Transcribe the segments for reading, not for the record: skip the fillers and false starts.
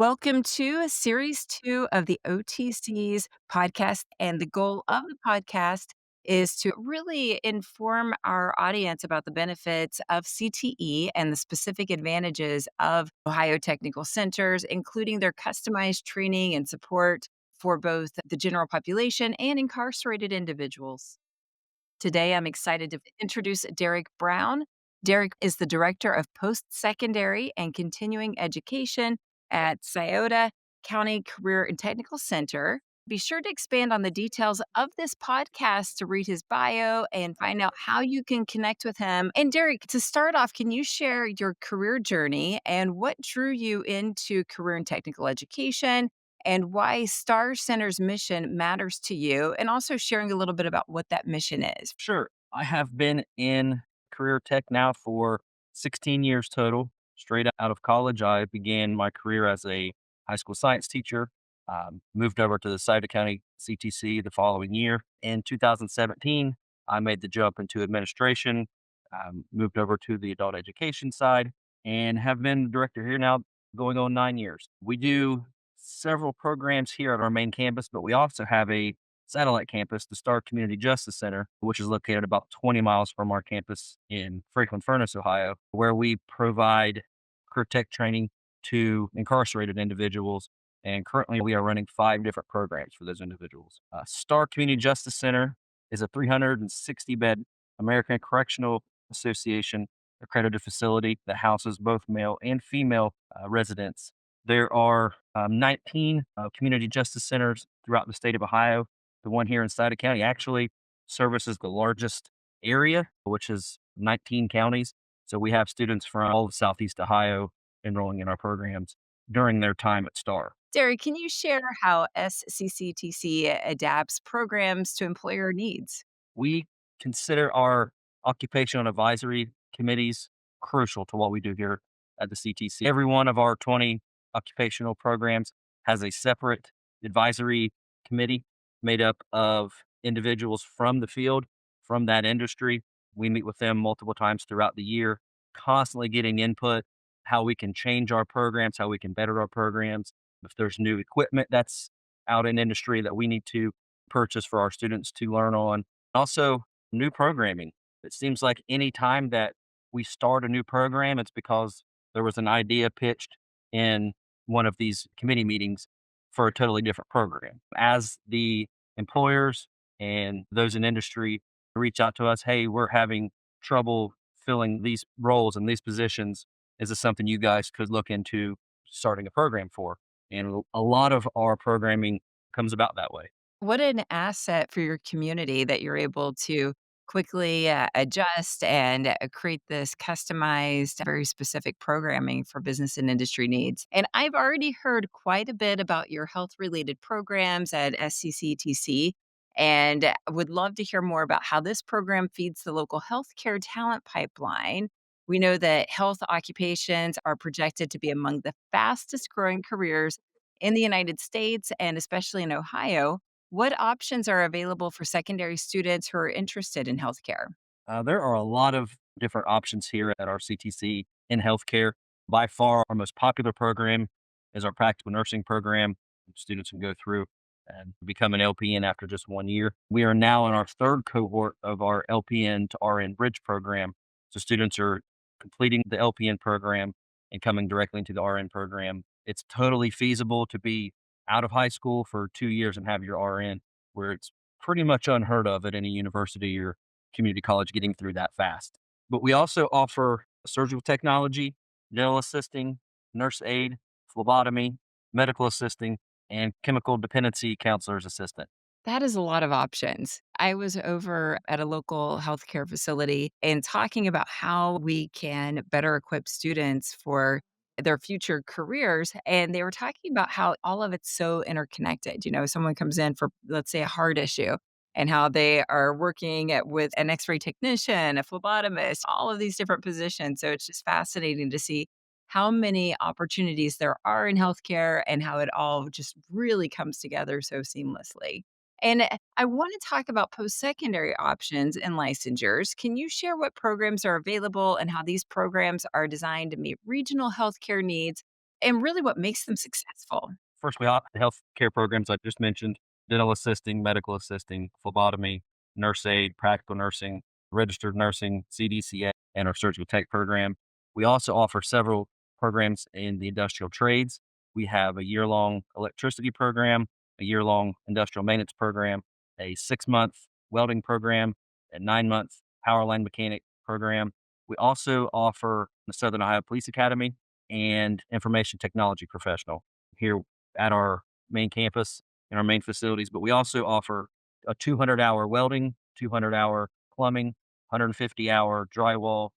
Welcome to Series 2 of the OTCs podcast. And the goal of the podcast is to really inform our audience about the benefits of CTE and the specific advantages of Ohio Technical Centers, including their customized training and support for both the general population and incarcerated individuals. Today, I'm excited to introduce Derek Brown. Derek is the Director of Post Secondary and Continuing Education at Scioto County Career and Technical Center. Be sure to expand on the details of this podcast to read his bio and find out how you can connect with him. And Derek, to start off, can you share your career journey and what drew you into career and technical education and why Star Center's mission matters to you, and also sharing a little bit about what that mission is? Sure. I have been in career tech now for 16 years total. Straight out of college, I began my career as a high school science teacher. Moved over to the Scioto County CTC the following year. In 2017, I made the jump into administration, moved over to the adult education side, and have been director here now going on 9 years. We do several programs here at our main campus, but we also have a satellite campus, the Star Community Justice Center, which is located about 20 miles from our campus in Franklin Furnace, Ohio, where we provide career tech training to incarcerated individuals. And currently, we are running 5 different programs for those individuals. Star Community Justice Center is a 360 bed American Correctional Association accredited facility that houses both male and female residents. There are 19 community justice centers throughout the state of Ohio. The one here in Scioto County actually services the largest area, which is 19 counties. So we have students from all of Southeast Ohio enrolling in our programs during their time at Star. Derek, can you share how SCCTC adapts programs to employer needs? We consider our occupational advisory committees crucial to what we do here at the CTC. Every one of our 20 occupational programs has a separate advisory committee made up of individuals from the field, from that industry. We meet with them multiple times throughout the year, constantly getting input, how we can change our programs, how we can better our programs. If there's new equipment that's out in industry that we need to purchase for our students to learn on. Also, new programming. It seems like any time that we start a new program, it's because there was an idea pitched in one of these committee meetings for a totally different program. As the employers and those in industry reach out to us, hey, we're having trouble filling these roles and these positions. Is this something you guys could look into starting a program for? And a lot of our programming comes about that way. What an asset for your community that you're able to quickly adjust and create this customized, very specific programming for business and industry needs. And I've already heard quite a bit about your health related programs at SCCTC and would love to hear more about how this program feeds the local healthcare talent pipeline. We know that health occupations are projected to be among the fastest growing careers in the United States and especially in Ohio. What options are available for secondary students who are interested in healthcare? There are a lot of different options here at our CTC in healthcare. By far, our most popular program is our practical nursing program. Students can go through and become an LPN after just 1 year. We are now in our third cohort of our LPN to RN bridge program. So students are completing the LPN program and coming directly into the RN program. It's totally feasible to be out of high school for 2 years and have your RN, where it's pretty much unheard of at any university or community college getting through that fast. But we also offer surgical technology, dental assisting, nurse aid, phlebotomy, medical assisting, and chemical dependency counselor's assistant. That is a lot of options. I was over at a local healthcare facility and talking about how we can better equip students for their future careers. And they were talking about how all of it's so interconnected. You know, someone comes in for, let's say, a heart issue and how they are working with an x ray technician, a phlebotomist, all of these different positions. So it's just fascinating to see how many opportunities there are in healthcare and how it all just really comes together so seamlessly. And I want to talk about post secondary options and licensures. Can you share what programs are available and how these programs are designed to meet regional healthcare needs and really what makes them successful? First, we have the health care programs I just mentioned, dental assisting, medical assisting, phlebotomy, nurse aid, practical nursing, registered nursing, CDCA, and our surgical tech program. We also offer several programs in the industrial trades. We have a year-long electricity program, a year-long industrial maintenance program, a 6-month welding program, a 9-month power line mechanic program. We also offer the Southern Ohio Police Academy and information technology professional here at our main campus in our main facilities, but we also offer a 200-hour welding, 200-hour plumbing, 150-hour drywall,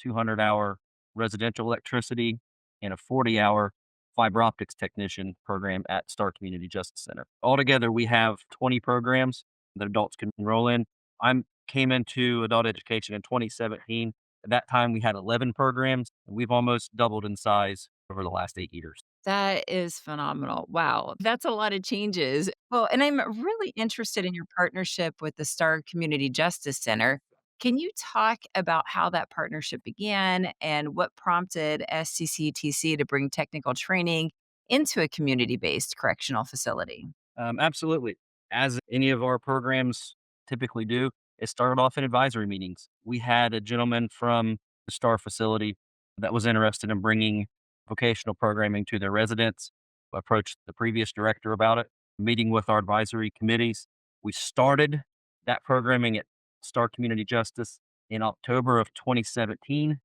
200-hour residential electricity, and a 40-hour fiber optics technician program at Star Community Justice Center. Altogether, we have 20 programs that adults can enroll in. I came into adult education in 2017. At that time, we had 11 programs, and we've almost doubled in size over the last 8 years. That is phenomenal. Wow, that's a lot of changes. Well, and I'm really interested in your partnership with the Star Community Justice Center. Can you talk about how that partnership began and what prompted SCCTC to bring technical training into a community based correctional facility? Absolutely. As any of our programs typically do, it started off in advisory meetings. We had a gentleman from the STAR facility that was interested in bringing vocational programming to their residents. Approached the previous director about it, meeting with our advisory committees. We started that programming at STAR Community Justice in October of 2017.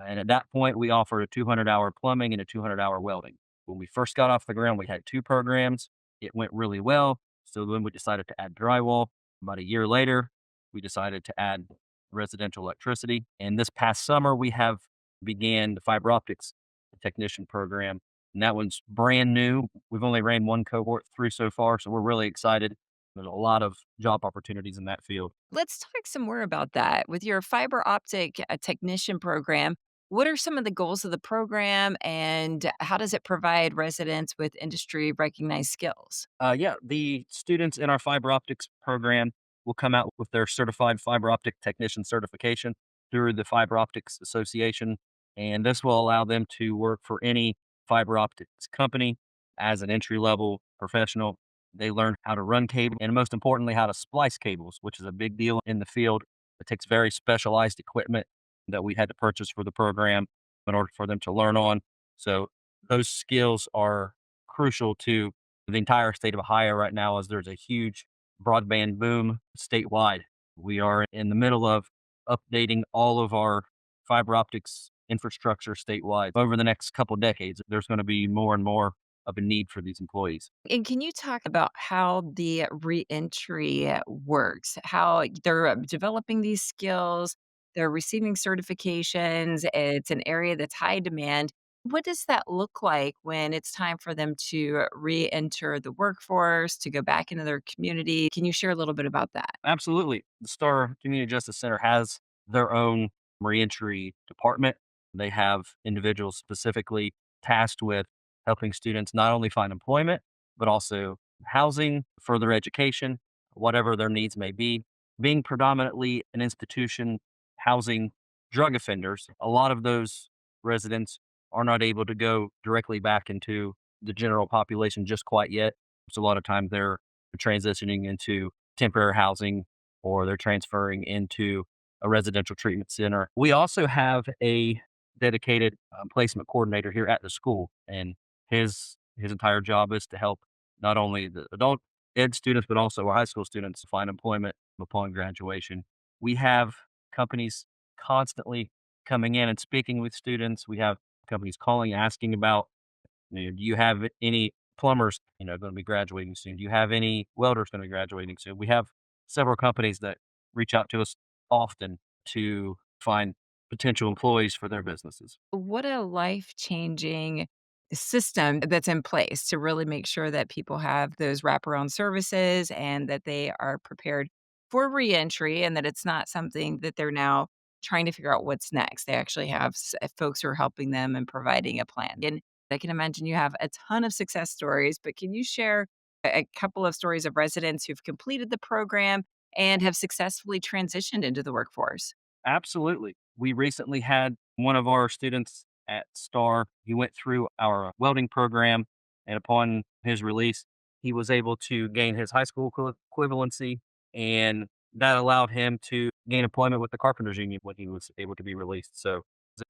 And at that point, we offered a 200-hour plumbing and a 200-hour welding. When we first got off the ground, we had two programs. It went really well. So then we decided to add drywall. About a year later, we decided to add residential electricity. And this past summer, we have began the fiber optics technician program. And that one's brand new. We've only ran one cohort through so far. So we're really excited. There's a lot of job opportunities in that field. Let's talk some more about that. With your fiber optic technician program, what are some of the goals of the program and how does it provide residents with industry recognized skills? Yeah, the students in our fiber optics program will come out with their certified fiber optic technician certification through the Fiber Optics Association. And this will allow them to work for any fiber optics company as an entry level professional. They learn how to run cable and, most importantly, how to splice cables, which is a big deal in the field. It takes very specialized equipment that we had to purchase for the program in order for them to learn on. So, those skills are crucial to the entire state of Ohio right now, as there's a huge broadband boom statewide. We are in the middle of updating all of our fiber optics infrastructure statewide. Over the next couple decades, there's going to be more and more of a need for these employees. And can you talk about how the reentry works? How they're developing these skills, they're receiving certifications, it's an area that's high demand. What does that look like when it's time for them to re-enter the workforce, to go back into their community? Can you share a little bit about that? Absolutely. The Star Community Justice Center has their own reentry department. They have individuals specifically tasked with helping students not only find employment, but also housing, further education, whatever their needs may be. Being predominantly an institution housing drug offenders, a lot of those residents are not able to go directly back into the general population just quite yet. So a lot of times they're transitioning into temporary housing or they're transferring into a residential treatment center. We also have a dedicated placement coordinator here at the school, and his entire job is to help not only the adult ed students but also our high school students find employment upon graduation. We have companies constantly coming in and speaking with students. We have companies calling, asking about, do you have any plumbers, going to be graduating soon? Do you have any welders going to be graduating soon? We have several companies that reach out to us often to find potential employees for their businesses. What a life-changing system that's in place to really make sure that people have those wraparound services and that they are prepared for reentry and that it's not something that they're now trying to figure out what's next. They actually have folks who are helping them and providing a plan. And I can imagine you have a ton of success stories, but can you share a couple of stories of residents who've completed the program and have successfully transitioned into the workforce? Absolutely. We recently had one of our students at Star. He went through our welding program, and upon his release, he was able to gain his high school equivalency, and that allowed him to gain employment with the Carpenters Union when he was able to be released. So,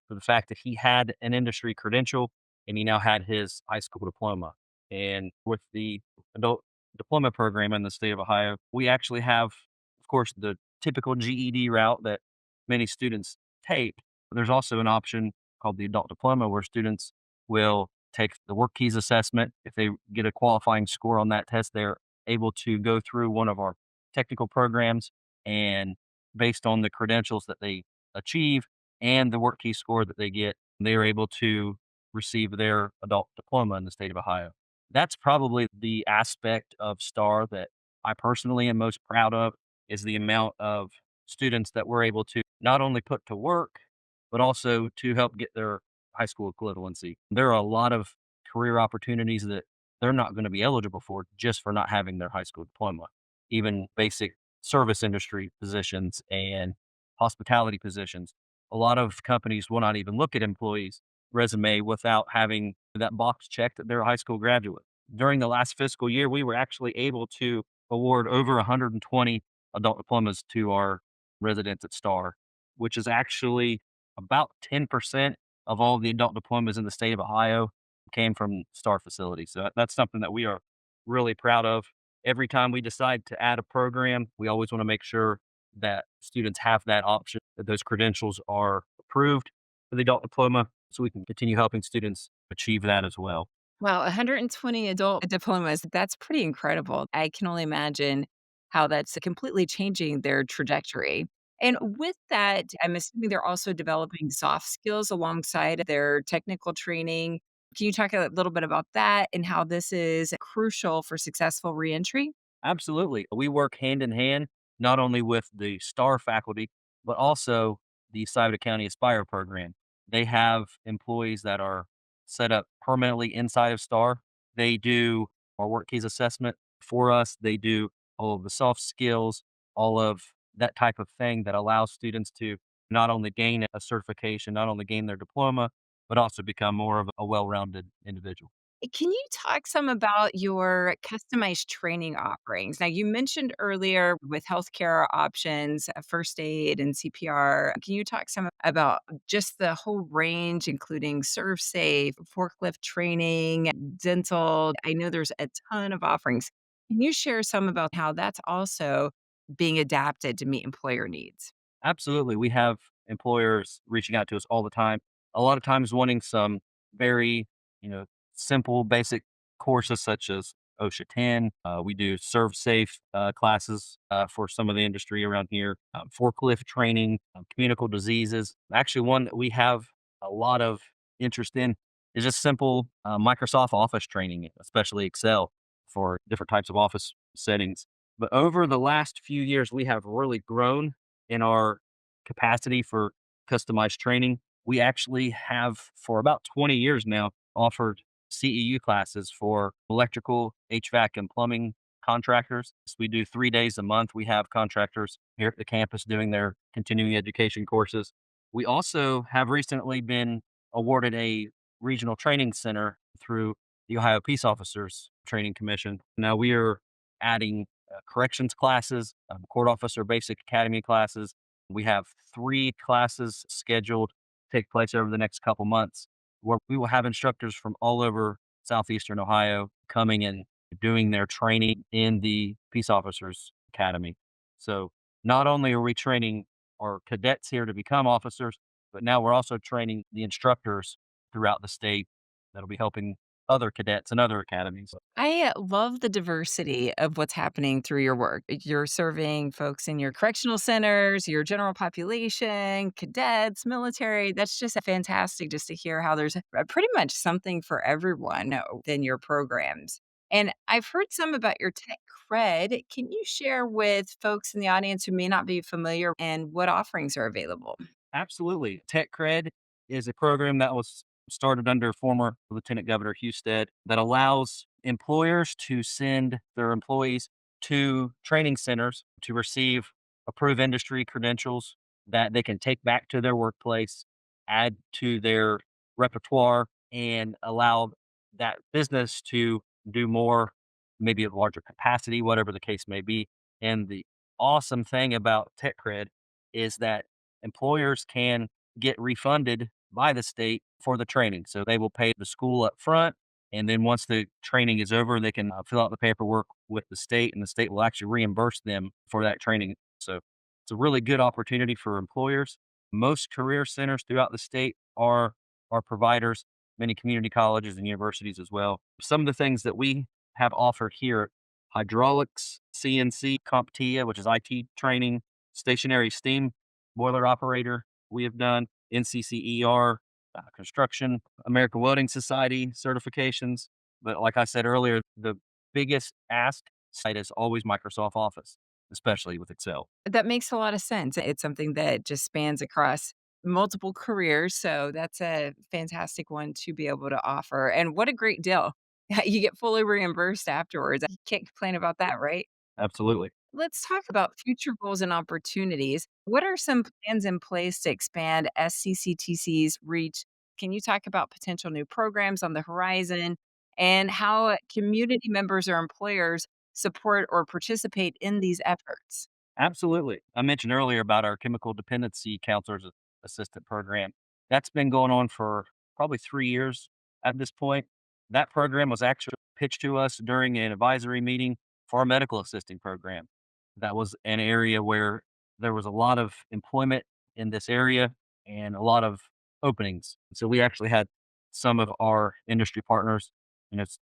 for the fact that he had an industry credential and he now had his high school diploma. And with the adult diploma program in the state of Ohio, we actually have, of course, the typical GED route that many students take. There's also an option called the adult diploma where students will take the work keys assessment. If they get a qualifying score on that test, they're able to go through one of our technical programs, and based on the credentials that they achieve and the work key score that they get, they are able to receive their adult diploma in the state of Ohio. That's probably the aspect of STAR that I personally am most proud of, is the amount of students that we're able to not only put to work, but also to help get their high school equivalency. There are a lot of career opportunities that they're not going to be eligible for just for not having their high school diploma. Even basic service industry positions and hospitality positions. A lot of companies will not even look at employees' resume without having that box checked that they're a high school graduate. During the last fiscal year, we were actually able to award over 120 adult diplomas to our residents at Star, which is actually about 10% of all the adult diplomas in the state of Ohio came from Star facilities. So that's something that we are really proud of. Every time we decide to add a program, we always want to make sure that students have that option, that those credentials are approved for the adult diploma so we can continue helping students achieve that as well. Wow, 120 adult diplomas, that's pretty incredible. I can only imagine how that's completely changing their trajectory. And with that, I'm assuming they're also developing soft skills alongside their technical training. Can you talk a little bit about that and how this is crucial for successful reentry? Absolutely. We work hand in hand, not only with the STAR faculty, but also the Scioto County Aspire program. They have employees that are set up permanently inside of STAR. They do our work keys assessment for us. They do all of the soft skills, all of that type of thing that allows students to not only gain a certification, not only gain their diploma, but also become more of a well rounded individual. Can you talk some about your customized training offerings? Now, you mentioned earlier with healthcare options, first aid and CPR. Can you talk some about just the whole range, including serve safe, forklift training, dental? I know there's a ton of offerings. Can you share some about how that's also being adapted to meet employer needs? Absolutely. We have employers reaching out to us all the time. A lot of times wanting some very, you know, simple, basic courses such as OSHA 10. We do serve safe classes for some of the industry around here, forklift training, communicable diseases. Actually, one that we have a lot of interest in is just simple Microsoft Office training, especially Excel for different types of office settings. But over the last few years, we have really grown in our capacity for customized training. We actually have, for about 20 years now, offered CEU classes for electrical, HVAC, and plumbing contractors. So we do 3 days a month. We have contractors here at the campus doing their continuing education courses. We also have recently been awarded a regional training center through the Ohio Peace Officers Training Commission. Now we are adding corrections classes, court officer basic academy classes. We have 3 classes scheduled to take place over the next couple months where we will have instructors from all over southeastern Ohio coming and doing their training in the Peace Officers Academy. So not only are we training our cadets here to become officers, but now we're also training the instructors throughout the state that'll be helping other cadets and other academies. I love the diversity of what's happening through your work. You're serving folks in your correctional centers, your general population, cadets, military. That's just fantastic just to hear how there's pretty much something for everyone within your programs. And I've heard some about your tech cred. Can you share with folks in the audience who may not be familiar and what offerings are available? Absolutely. Tech Cred is a program that was started under former Lieutenant Governor Husted that allows employers to send their employees to training centers to receive approved industry credentials that they can take back to their workplace, add to their repertoire and allow that business to do more, maybe a larger capacity, whatever the case may be. And the awesome thing about Tech Cred is that employers can get refunded by the state for the training. So they will pay the school up front. And then once the training is over, they can fill out the paperwork with the state, and the state will actually reimburse them for that training. So it's a really good opportunity for employers. Most career centers throughout the state are providers, many community colleges and universities as well. Some of the things that we have offered here: hydraulics, CNC, CompTIA, which is IT training, stationary steam boiler operator. We have done NCCER, construction, American Welding Society certifications. But like I said earlier, the biggest ask site is always Microsoft Office, especially with Excel. That makes a lot of sense. It's something that just spans across multiple careers, so that's a fantastic one to be able to offer, and what a great deal. You get fully reimbursed afterwards. You can't complain about that, right? Absolutely. Let's talk about future goals and opportunities. What are some plans in place to expand SCCTC's reach? Can you talk about potential new programs on the horizon and how community members or employers support or participate in these efforts? Absolutely. I mentioned earlier about our chemical dependency counselors assistant program. That's been going on for probably 3 years at this point. That program was actually pitched to us during an advisory meeting for our medical assisting program. That was an area where there was a lot of employment in this area and a lot of openings. So we actually had some of our industry partners,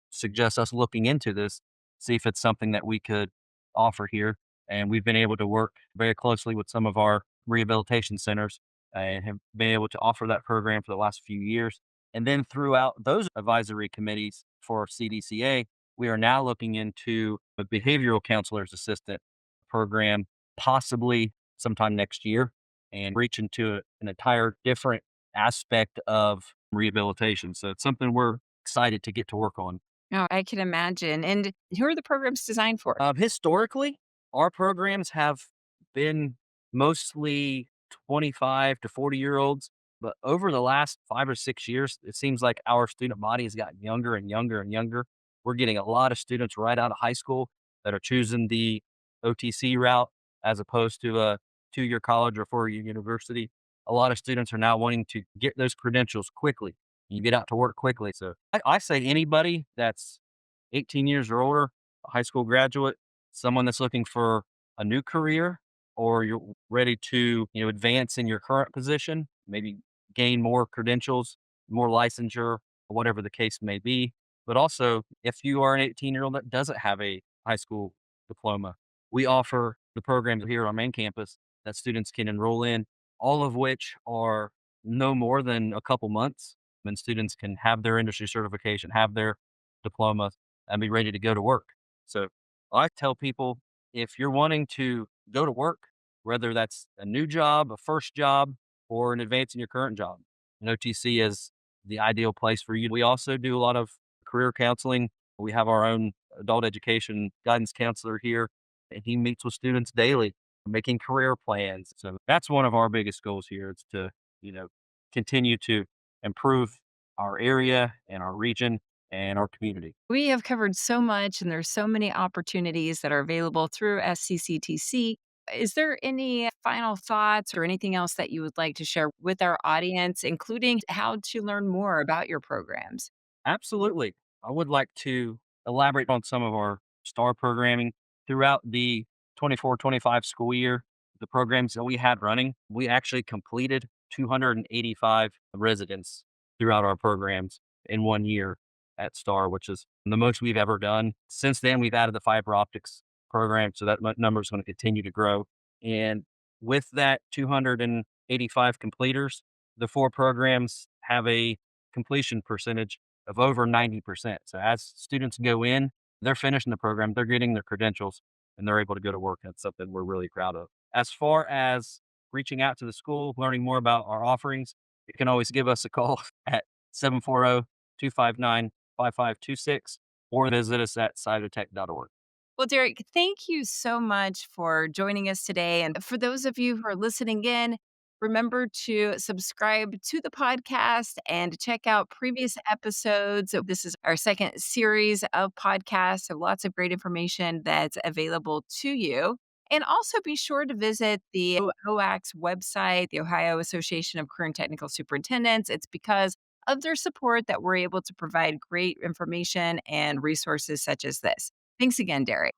suggest us looking into this, see if it's something that we could offer here. And we've been able to work very closely with some of our rehabilitation centers and have been able to offer that program for the last few years. And then throughout those advisory committees for CDCA, we are now looking into a behavioral counselor's assistant program, possibly sometime next year, and reach into an entire different aspect of rehabilitation. So it's something we're excited to get to work on. Oh, I can imagine. And who are the programs designed for? Historically, our programs have been mostly 25 to 40-year-olds, but over the last 5 or 6 years, it seems like our student body has gotten younger and younger and younger. We're getting a lot of students right out of high school that are choosing the OTC route as opposed to a 2 year college or 4 year university. A lot of students are now wanting to get those credentials quickly. You get out to work quickly. So I say anybody that's 18 years or older, a high school graduate, someone that's looking for a new career, or you're ready to, advance in your current position, maybe gain more credentials, more licensure, whatever the case may be. But also, if you are an 18-year-old that doesn't have a high school diploma, we offer the programs here on our main campus that students can enroll in, all of which are no more than a couple months. And students can have their industry certification, have their diploma, and be ready to go to work. So I tell people, if you're wanting to go to work, whether that's a new job, a first job, or an advance in your current job, an OTC is the ideal place for you. We also do a lot of career counseling. We have our own adult education guidance counselor here, and he meets with students daily, making career plans. So that's one of our biggest goals here is to, you know, continue to improve our area and our region and our community. We have covered so much, and there's so many opportunities that are available through SCCTC. Is there any final thoughts or anything else that you would like to share with our audience, including how to learn more about your programs? Absolutely. I would like to elaborate on some of our STAR programming throughout the 24-25 school year. The programs that we had running, we actually completed 285 residents throughout our programs in 1 year at STAR, which is the most we've ever done. Since then, we've added the fiber optics program, so that number is going to continue to grow. And with that 285 completers, the four programs have a completion percentage of over 90%. So as students go in, they're finishing the program, they're getting their credentials, and they're able to go to work. That's something we're really proud of. As far as reaching out to the school, learning more about our offerings, you can always give us a call at 740-259-5526 or visit us at cytotech.org. Well, Derek, thank you so much for joining us today. And for those of you who are listening in, Remember to subscribe to the podcast and check out previous episodes. This is our second series of podcasts, so lots of great information that's available to you. And also be sure to visit the OAC's website, the Ohio Association of Career and Technical Superintendents. It's because of their support that we're able to provide great information and resources such as this. Thanks again, Derek.